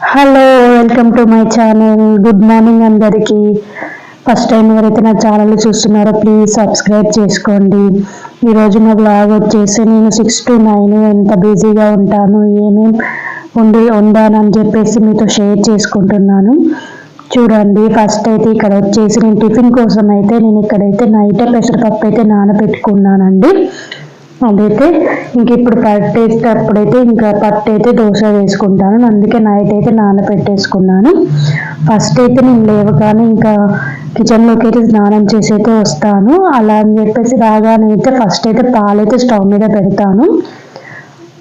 Hello, welcome to my channel. Good morning అందరికీ. First time ఎవరైతే నా ఛానల్ చూస్తున్నారో ప్లీజ్ సబ్స్క్రైబ్ చేసుకోండి. ఈరోజు నా బ్లాగ్ వచ్చేసి నేను 6 to 9 ఎంత బిజీగా ఉంటాను, ఏమేమి వండానని చెప్పేసి మీతో షేర్ చేసుకుంటున్నాను. చూడండి, ఫస్ట్ అయితే ఇక్కడ వచ్చేసి నేను టిఫిన్ కోసం అయితే నేను ఇక్కడైతే నైటే పెసరపప్పు అయితే నానబెట్టుకున్నానండి. అదైతే ఇంక ఇప్పుడు పట్టేటప్పుడైతే ఇంకా పట్టయితే దోశ వేసుకుంటాను, అందుకే నైట్ అయితే నానబెట్టేసుకున్నాను. ఫస్ట్ అయితే నేను లేవగానే ఇంకా కిచెన్లోకి అయితే స్నానం చేసి అయితే వస్తాను. అలా అని చెప్పేసి రాగానే అయితే ఫస్ట్ అయితే పాలైతే స్టవ్ మీద పెడతాను.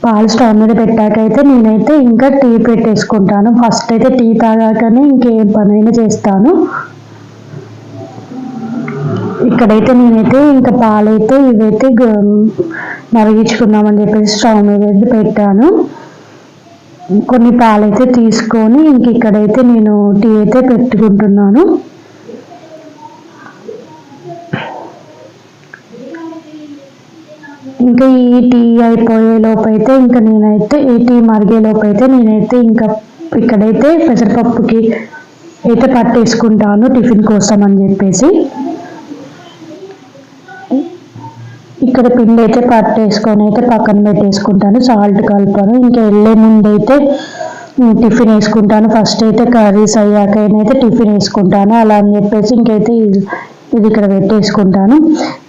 పాలు స్టవ్ మీద పెట్టాకైతే నేనైతే ఇంకా టీ పెట్టేసుకుంటాను. ఫస్ట్ అయితే టీ తాగాకనే ఇంకేం పనైనా చేస్తాను. ఇక్కడైతే నేనైతే ఇంకా పాలైతే ఇవైతే మరిగించుకుందామని చెప్పేసి స్టవ్ మీద అయితే పెట్టాను. కొన్ని పాలైతే తీసుకొని ఇంక ఇక్కడైతే నేను టీ అయితే పెట్టుకుంటున్నాను. ఇంకా ఈ టీ అయిపోయే లోపు అయితే ఇంకా నేనైతే ఈ టీ మరిగే లోపు అయితే నేనైతే ఇంకా ఇక్కడైతే పెసరపప్పుకి అయితే పట్టేసుకుంటాను టిఫిన్ కోసం అని చెప్పేసి. ఇక్కడ పిండి అయితే పట్టేసుకొని అయితే పక్కన పెట్టేసుకుంటాను, సాల్ట్ కలుపుతాను. ఇంకా వెళ్ళే ముందు అయితే టిఫిన్ వేసుకుంటాను. ఫస్ట్ అయితే కర్రీస్ అయ్యాకైతే టిఫిన్ వేసుకుంటాను. అలా అని చెప్పేసి ఇంకైతే ఇది ఇక్కడ పెట్టేసుకుంటాను.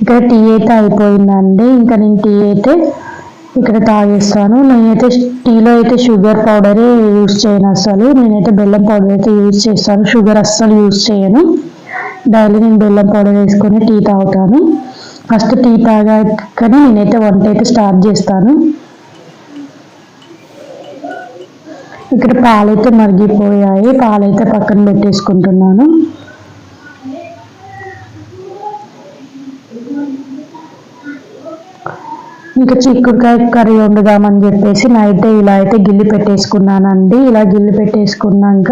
ఇక్కడ టీ అయితే అయిపోయిందండి. ఇంకా నేను టీ అయితే ఇక్కడ తాగేస్తాను. నేనైతే టీలో అయితే షుగర్ పౌడరే యూజ్ చేయను అస్సలు. నేనైతే బెల్లం పౌడర్ అయితే యూజ్ చేస్తాను, షుగర్ అస్సలు యూజ్ చేయను. డైలీ నేను బెల్లం పౌడర్ వేసుకొని టీ తాగుతాను. ఫస్ట్ టీ తాగాకనే నేనైతే వంట అయితే స్టార్ట్ చేస్తాను. ఇక్కడ పాలైతే మరిగిపోయాయి, పాలైతే పక్కన పెట్టేసుకుంటున్నాను. ఇంకా చిక్కుడుకాయ కర్రీ వండుదామని చెప్పేసి నైట్ ఇలా అయితే గిల్లి పెట్టేసుకున్నానండి. ఇలా గిల్లి పెట్టేసుకున్నాక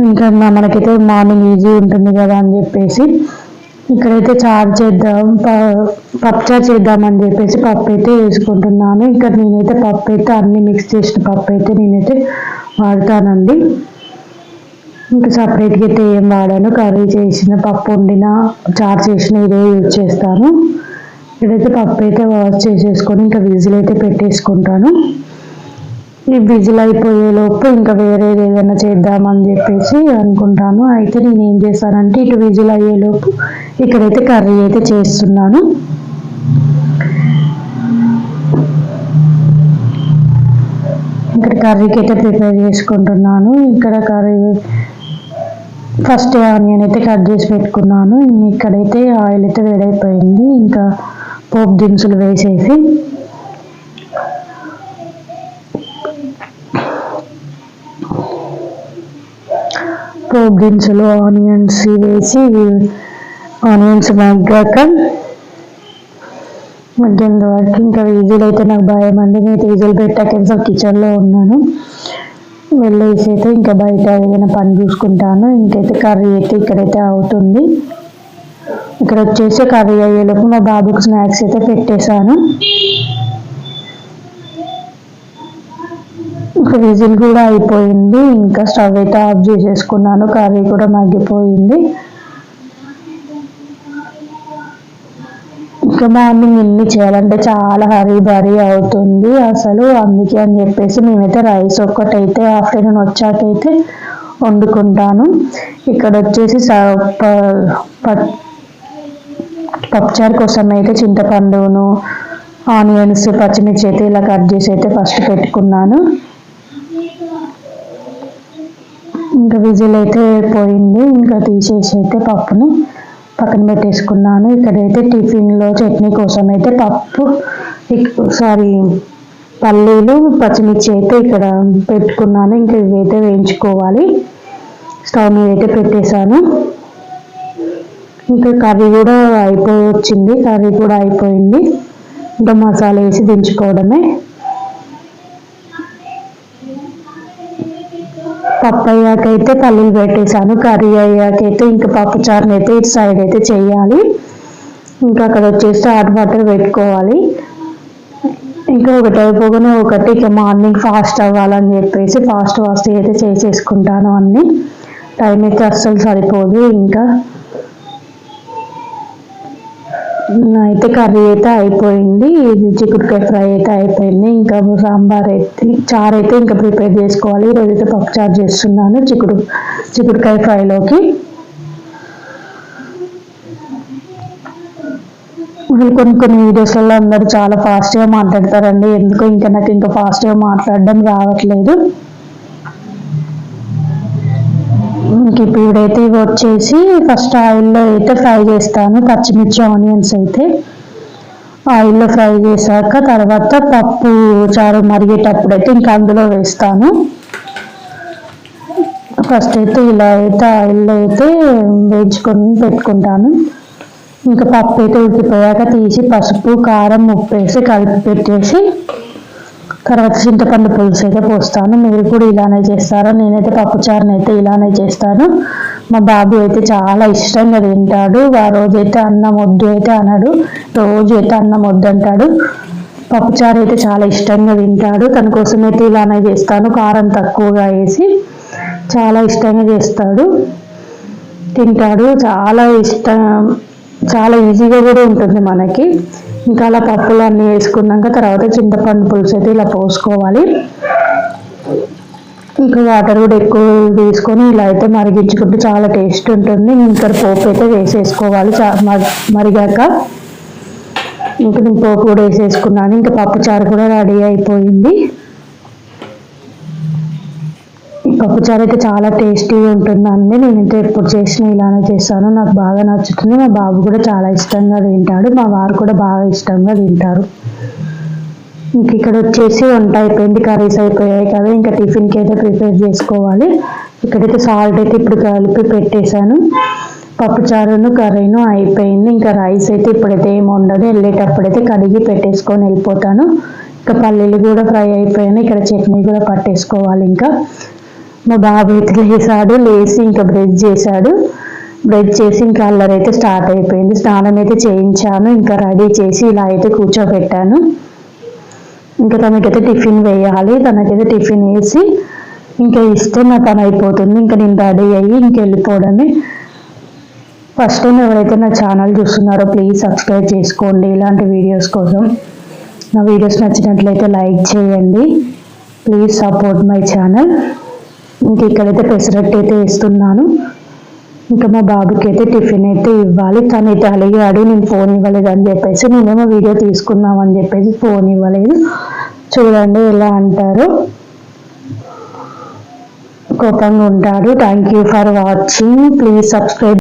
ఇంకా మనకైతే మార్నింగ్ ఈజీ ఉంటుంది కదా అని చెప్పేసి ఇక్కడైతే చారు చేద్దాం, పప్పుచారు చేద్దామని చెప్పేసి పప్పు అయితే వేసుకుంటున్నాను. ఇక్కడ నేనైతే పప్పు అయితే అన్ని మిక్స్ చేసిన పప్పు అయితే నేనైతే వాడతానండి. ఇంకా సపరేట్గా అయితే ఏం వాడాను. కర్రీ చేసిన పప్పు వండిన చారు చేసిన ఇదే యూజ్ చేస్తాను. ఇక్కడైతే పప్పు అయితే వాష్ చేసేసుకొని ఇంకా విజిల్ అయితే పెట్టేసుకుంటాను. ఈ విజిల్ అయిపోయేలోపు ఇంకా వేరేది ఏదైనా చేద్దామని చెప్పేసి అనుకుంటాను. అయితే నేను ఏం చేస్తానంటే ఇటు విజిల్ అయ్యేలోపు ఇక్కడైతే కర్రీ అయితే చేస్తున్నాను. ఇక్కడ కర్రీకి అయితే ప్రిపేర్ చేసుకుంటున్నాను. ఇక్కడ కర్రీ ఫస్ట్ ఆనియన్ అయితే కట్ చేసి పెట్టుకున్నాను. ఇక్కడైతే ఆయిల్ అయితే వేడైపోయింది. ఇంకా పోపు దినుసులు వేసేసి పోపు దినుసులు ఆనియన్స్ వేసి ఆనియన్స్ మగ్గాక మగ్గేంత వరకు ఇంకా విజిల్ అయితే నాకు భయం అండి. నేను విజిల్ పెట్టాక కిచెన్లో ఉన్నాను. వెళ్ళేసి అయితే ఇంకా బయట ఏదైనా పని చూసుకుంటాను. ఇంకైతే కర్రీ అయితే ఇక్కడైతే అవుతుంది. ఇక్కడ వచ్చేసి కర్రీ అయ్యేలోపు మా బాబుకి స్నాక్స్ అయితే పెట్టేశాను. ఇంకా విజిల్ కూడా అయిపోయింది. ఇంకా స్టవ్ అయితే ఆఫ్ చేసేసుకున్నాను. కర్రీ కూడా మగ్గిపోయింది. ఇంకా మార్నింగ్ ఇన్ని చేయాలంటే చాలా హరీ అవుతుంది అసలు. అందుకే అని చెప్పేసి మేమైతే రైస్ ఒక్కటైతే ఆఫ్టర్నూన్ వచ్చాకైతే వండుకుంటాను. ఇక్కడ వచ్చేసి పప్పుచారు కోసం అయితే చింతపండును ఆనియన్స్ పచ్చిమిర్చి అయితే ఇలా కట్ చేసి అయితే ఫస్ట్ పెట్టుకున్నాను. ఇంకా విజిల్ అయితే పోయింది. ఇంకా తీసేసి అయితే పప్పుని పక్కన పెట్టేసుకున్నాను. ఇక్కడైతే టిఫిన్లో చట్నీ కోసం అయితే పల్లీలు పచ్చిమిర్చి అయితే ఇక్కడ పెట్టుకున్నాను. ఇంకా ఇవైతే వేయించుకోవాలి. స్టవ్ మీద అయితే పెట్టేశాను. ఇంకా కర్రీ కూడా వచ్చింది. కర్రీ కూడా అయిపోయింది. ఇంకా మసాలా వేసి దించుకోవడమే. పప్పు అయ్యాకైతే పల్లీలు పెట్టేశాను. కర్రీ అయ్యాకైతే ఇంకా పప్పు చారుని అయితే ఇటు సైడ్ అయితే చేయాలి. ఇంకా అక్కడ వచ్చేసి హాట్ వాటర్ పెట్టుకోవాలి. ఇంకా ఒకటి అయిపోగానే ఒకటి ఇక మార్నింగ్ ఫాస్ట్ అవ్వాలని చెప్పేసి ఫాస్ట్ అయితే చేసేసుకుంటాను అన్నీ. టైం అయితే అస్సలు సరిపోదు. ఇంకా అయితే కర్రీ అయితే అయిపోయింది, చిక్కుడుకాయ ఫ్రై అయితే అయిపోయింది. ఇంకా సాంబార్ అయితే చారు అయితే ఇంకా ప్రిపేర్ చేసుకోవాలి. ఈరోజు అయితే పప్పు చారు చేస్తున్నాను చిక్కుడుకాయ ఫ్రైలోకి. కొన్ని వీడియోస్లలో అందరూ చాలా ఫాస్ట్గా మాట్లాడతారండి, ఎందుకో ఇంకా నాకు ఇంకా ఫాస్ట్గా మాట్లాడడం రావట్లేదు. ఇప్పుడైతే ఇవి వచ్చేసి ఫస్ట్ ఆయిల్లో అయితే ఫ్రై చేస్తాను. పచ్చిమిర్చి ఆనియన్స్ అయితే ఆయిల్లో ఫ్రై చేశాక తర్వాత పప్పు చారు మరిగేటప్పుడు అయితే ఇంకా అందులో వేస్తాను. ఫస్ట్ అయితే ఇలా అయితే ఆయిల్లో అయితే వేయించుకొని పెట్టుకుంటాను. ఇంకా పప్పు అయితే ఉడికిపోయాక తీసి పసుపు కారం ఉప్పు వేసి కలిపి పెట్టేసి తర్వాత చింతపండు పులుసు అయితే పోస్తాను. మీరు కూడా ఇలానే చేస్తారా? నేనైతే పప్పుచారుని అయితే ఇలానే చేస్తాను. మా బాబు అయితే చాలా ఇష్టంగా తింటాడు. ఆ రోజైతే అన్నం వద్దు అయితే అనడు, రోజు అయితే అన్నం వద్దు అంటాడు. పప్పుచారు అయితే చాలా ఇష్టంగా తింటాడు. తన కోసం అయితే ఇలానే చేస్తాను. కారం తక్కువగా వేసి చాలా ఇష్టంగా చేస్తాడు, తింటాడు. చాలా ఇష్టం, చాలా ఈజీగా కూడా ఉంటుంది మనకి. ఇంకా అలా పప్పులు అన్నీ వేసుకున్నాక తర్వాత చింతపండు పులుసు అయితే ఇలా పోసుకోవాలి. ఇంకా వాటర్ కూడా ఎక్కువ తీసుకొని ఇలా అయితే మరిగించుకుంటే చాలా టేస్ట్ ఉంటుంది. ఇంకా పోపు అయితే వేసేసుకోవాలి మరిగాక. ఇంకా నేను పోపు కూడా వేసేసుకున్నాను. ఇంకా పప్పు చారు కూడా రెడీ అయిపోయింది. పప్పుచారు అయితే చాలా టేస్టీగా ఉంటుందండి. నేనైతే ఎప్పుడు చేసినా ఇలానే చేస్తాను, నాకు బాగా నచ్చుతుంది. మా బాబు కూడా చాలా ఇష్టంగా తింటాడు, మా వారు కూడా బాగా ఇష్టంగా తింటారు. ఇంక ఇక్కడ వచ్చేసి వంట అయిపోయింది, కర్రీస్ అయిపోయాయి కదా. ఇంకా టిఫిన్కి అయితే ప్రిపేర్ చేసుకోవాలి. ఇక్కడైతే సాల్ట్ అయితే ఇప్పుడు కలిపి పెట్టేశాను. పప్పుచారును కర్రీను అయిపోయింది. ఇంకా రైస్ అయితే ఇప్పుడైతే ఏమి ఉండదు, వెళ్ళేటప్పుడైతే కడిగి పెట్టేసుకొని వెళ్ళిపోతాను. ఇంకా పల్లీలు కూడా ఫ్రై అయిపోయాయి. ఇక్కడ చట్నీ కూడా పట్టేసుకోవాలి. ఇంకా మా బాబు అయితే లేచి ఇంకా బ్రష్ చేసి ఇంకా అల్లరి అయితే స్టార్ట్ అయిపోయింది. స్నానం అయితే చేయించాను, ఇంకా రెడీ చేసి ఇలా అయితే కూర్చోబెట్టాను. ఇంకా తనకైతే టిఫిన్ వేయాలి. తనకైతే టిఫిన్ వేసి ఇంకా ఇస్తే నా పని అయిపోతుంది. ఇంకా నేను రెడీ అయ్యి ఇంక వెళ్ళిపోవడమే. ఫస్ట్ టైం ఎవరైతే నా ఛానల్ చూస్తున్నారో ప్లీజ్ సబ్స్క్రైబ్ చేసుకోండి ఇలాంటి వీడియోస్ కోసం. నా వీడియోస్ నచ్చినట్లయితే లైక్ చేయండి. Please support my channel. ఇంక ఇక్కడైతే పెసరట్టు అయితే వేస్తున్నాను. ఇంకా మా బాబుకి అయితే టిఫిన్ అయితే ఇవ్వాలి. తనైతే అడిగాడు, నేను ఫోన్ ఇవ్వలేదు అని చెప్పేసి. నేనేమో వీడియో తీసుకుందామని చెప్పేసి ఫోన్ ఇవ్వలేదు. చూడండి ఎలా అంటారు, కోపంగా ఉంటాడు. Thank you for watching. Please subscribe.